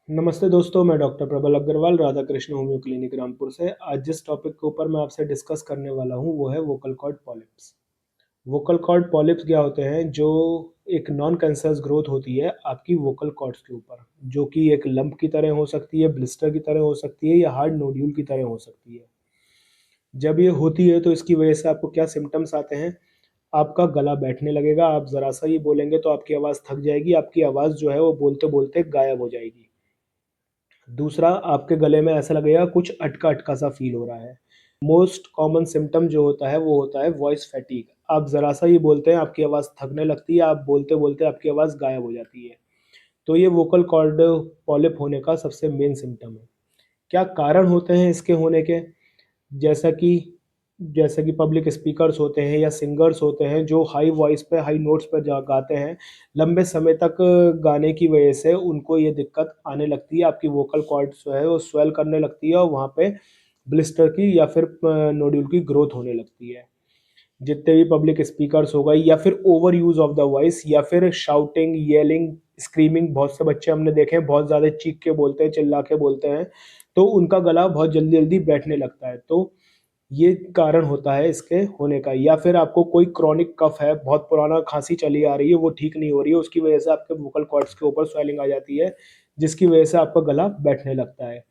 नमस्ते दोस्तों, मैं डॉक्टर प्रबल अग्रवाल राधा कृष्ण होम्यो क्लिनिक रामपुर से। आज जिस टॉपिक के ऊपर मैं आपसे डिस्कस करने वाला हूँ वो है vocal cord polyps. Vocal cord polyps क्या होते हैं? जो एक नॉन कैंसरस ग्रोथ होती है आपकी वोकल कॉर्ड्स के ऊपर, जो कि एक लंप की तरह हो सकती है, ब्लिस्टर की तरह हो सकती है या हार्ड नोड्यूल की तरह हो सकती है। जब ये होती है तो इसकी वजह से आपको क्या सिम्टम्स आते हैं? आपका गला बैठने लगेगा, आप ज़रा-सा ही बोलेंगे तो आपकी आवाज़ थक जाएगी, आपकी आवाज़ जो है वो बोलते-बोलते गायब हो जाएगी। दूसरा, आपके गले में ऐसा लगेगा कुछ अटका-अटका सा फ़ील हो रहा है। मोस्ट कॉमन सिम्पटम जो होता है वो होता है वॉइस फैटीग। आप ज़रा-सा ही बोलते हैं, आपकी आवाज़ थकने लगती है, आप बोलते-बोलते आपकी आवाज़ गायब हो जाती है। तो ये वोकल कॉर्ड पॉलिप होने का सबसे मेन सिम्पटम है। क्या कारण होते हैं इसके होने के? जैसा कि जैसा कि पब्लिक स्पीकर्स होते हैं या सिंगर्स होते हैं जो हाई वॉइस पे, हाई नोट्स पे जा गाते हैं, लंबे समय तक गाने की वजह से उनको ये दिक्कत आने लगती है। आपकी वोकल कॉर्ड्स जो है वो स्वेल करने लगती है और वहाँ पे ब्लिस्टर की या फिर नोड्यूल की ग्रोथ होने लगती है। जितने भी पब्लिक स्पीकर्स हो गए या फिर over use of the voice या फिर शाउटिंग, येलिंग, स्क्रीमिंग, बहुत से बच्चे हमने देखे हैं बहुत ज़्यादा चीख के बोलते हैं, चिल्ला के बोलते हैं, तो उनका गला बहुत जल्दी-जल्दी बैठने लगता है। तो ये कारण होता है इसके होने का। या फिर आपको कोई क्रॉनिक कफ है, बहुत पुराना खाँसी चली आ रही है, वो ठीक नहीं हो रही है, उसकी वजह से आपके वोकल कॉर्ड्स के ऊपर स्वेलिंग आ जाती है, जिसकी वजह से आपका गला बैठने लगता है।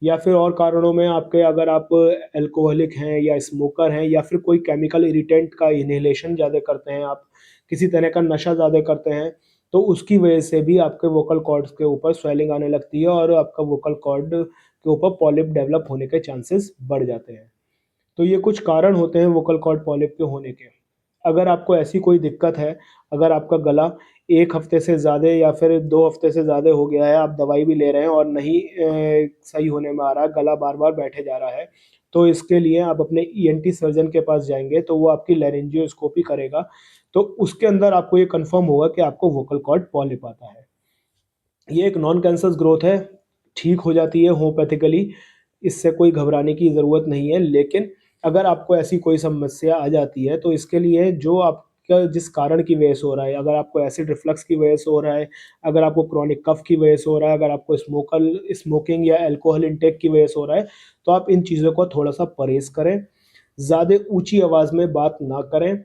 या फिर और कारणों में आपके अगर आप अल्कोहलिक हैं या स्मोकर हैं या फिर कोई केमिकल इरिटेंट का इन्हेलेशन ज़्यादा करते हैं आप, किसी तरह का नशा ज़्यादा करते हैं, तो उसकी वजह से भी आपके वोकल कॉर्ड्स के ऊपर स्वेलिंग आने लगती है और आपका वोकल कॉर्ड के ऊपर पॉलिप डेवलप होने के चांसेस बढ़ जाते हैं। तो ये कुछ कारण होते हैं वोकल कॉर्ड पॉलिप के होने के। अगर आपको ऐसी कोई दिक्कत है, अगर आपका गला 1 हफ्ते से ज़्यादा या फिर 2 हफ्ते से ज़्यादा हो गया है, आप दवाई भी ले रहे हैं और नहीं सही होने में आ रहा है, गला बार-बार बैठे जा रहा है, तो इसके लिए आप अपने ईएनटी सर्जन के पास जाएँगे, तो वो आपकी लैरिंजियोस्कोपी करेगा, तो उसके अंदर आपको ये कन्फर्म होगा कि आपको वोकल कॉर्ड पॉलिप आता है। ये एक नॉन कैंसरस ग्रोथ है, ठीक हो जाती है होम्योपैथिकली, इससे कोई घबराने की ज़रूरत नहीं है। लेकिन अगर आपको ऐसी कोई समस्या आ जाती है, तो इसके लिए जो आपका जिस कारण की वजह से हो रहा है, अगर आपको एसिड रिफ्लक्स की वजह से हो रहा है, अगर आपको क्रॉनिक कफ की वजह से हो रहा है, अगर आपको स्मोकिंग या अल्कोहल इंटेक की वजह से हो रहा है, तो आप इन चीज़ों को थोड़ा-सा परहेज़ करें। ज़्यादा ऊँची आवाज़ में बात ना करें।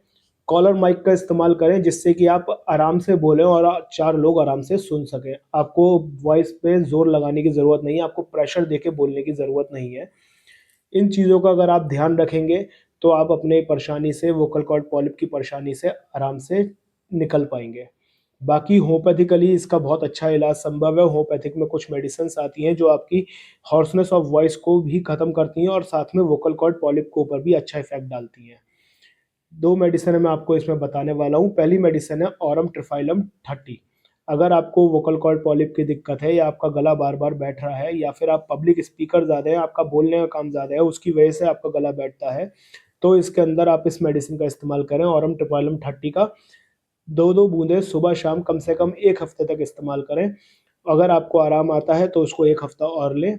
कॉलर माइक का इस्तेमाल करें जिससे कि आप आराम से बोलें और 4 लोग आराम से सुन सकें। आपको वॉइस पे ज़ोर लगाने की ज़रूरत नहीं है, आपको प्रेशर देके बोलने की ज़रूरत नहीं है। इन चीज़ों का अगर आप ध्यान रखेंगे, तो आप अपने परेशानी से वोकल कॉर्ड पॉलिप की परेशानी से आराम से निकल पाएँगे। बाकी होम्योपैथिकली इसका बहुत अच्छा इलाज संभव है। होम्योपैथिक में कुछ मेडिसिन्स आती हैं जो आपकी हॉर्सनेस ऑफ वॉइस को भी खत्म करती हैं और साथ में वोकल कॉर्ड पॉलिप के ऊपर भी अच्छा इफ़ेक्ट डालती हैं। 2 मेडिसिन मैं आपको इसमें बताने वाला हूँ। पहली मेडिसिन है ऑरम ट्रिफाइलम 30। अगर आपको वोकल कॉर्ड पॉलिप की दिक्कत है या आपका गला बार-बार बैठ रहा है या फिर आप पब्लिक स्पीकर ज़्यादा है, आपका बोलने का काम ज़्यादा है, उसकी वजह से आपका गला बैठता है, तो इसके अंदर आप इस मेडिसिन का इस्तेमाल करें ऑरम ट्रिफाइलम 30 का 2-2 बूँदें सुबह-शाम कम से कम 1 हफ्ते तक इस्तेमाल करें। अगर आपको आराम आता है तो उसको 1 हफ्ता और लें।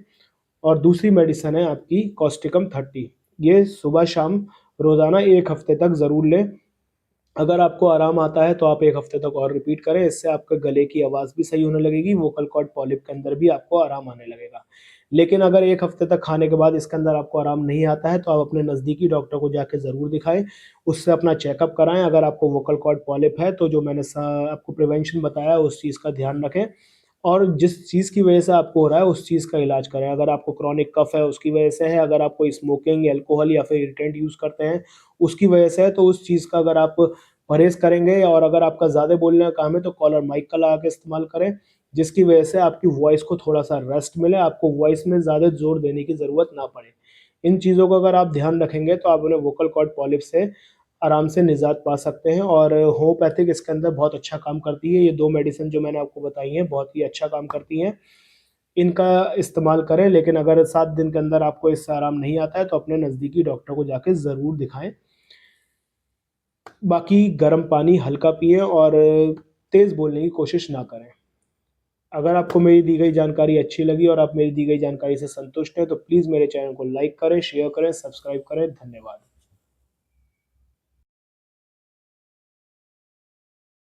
और दूसरी मेडिसिन है आपकी कॉस्टिकम 30। ये सुबह-शाम रोज़ाना 1 हफ्ते तक ज़रूर लें। अगर आपको आराम आता है तो आप 1 हफ्ते तक और रिपीट करें, इससे आपके गले की आवाज़ भी सही होने लगेगी, वोकल कॉर्ड पॉलिप के अंदर भी आपको आराम आने लगेगा। लेकिन अगर 1 हफ्ते तक खाने के बाद इसके अंदर आपको आराम नहीं आता है, तो आप अपने नज़दीकी डॉक्टर को जाके ज़रूर दिखाएँ, उससे अपना चेकअप कराएँ। अगर आपको वोकल कॉर्ड पॉलिप है, तो जो मैंने आपको प्रिवेंशन बताया, उस चीज़ का ध्यान रखें और जिस चीज़ की वजह से आपको हो रहा है, उस चीज़ का इलाज करें। अगर आपको क्रॉनिक कफ है, उसकी वजह से है, अगर आप कोई स्मोकिंग, अल्कोहल या फिर इरिटेंट यूज़ करते हैं, उसकी वजह से है, तो उस चीज़ का अगर आप परहेज़ करेंगे और अगर आपका ज़्यादा बोलने का काम है तो कॉलर माइक का लगा के इस्तेमाल करें, जिसकी वजह से आपकी वॉइस को थोड़ा-सा रेस्ट मिले, आपको वॉइस में ज़्यादा ज़ोर देने की ज़रूरत ना पड़े। इन चीज़ों का अगर आप ध्यान रखेंगे तो आप अपने वोकल कॉर्ड पॉलिप से आराम से निजात पा सकते हैं और होम्योपैथिक इसके अंदर बहुत अच्छा काम करती है। ये 2 मेडिसिन जो मैंने आपको बताई हैं, बहुत ही अच्छा काम करती हैं। इनका इस्तेमाल करें, लेकिन अगर 7 दिन के अंदर आपको इससे आराम नहीं आता है तो अपने नज़दीकी डॉक्टर को जाके ज़रूर दिखाएँ। बाकी गर्म पानी हल्का पिएँ और तेज़ बोलने की कोशिश ना करें। अगर आपको मेरी दी गई जानकारी अच्छी लगी और आप मेरी दी गई जानकारी से संतुष्ट हैं, तो प्लीज़ मेरे चैनल को लाइक करें, शेयर करें, सब्सक्राइब करें। धन्यवाद।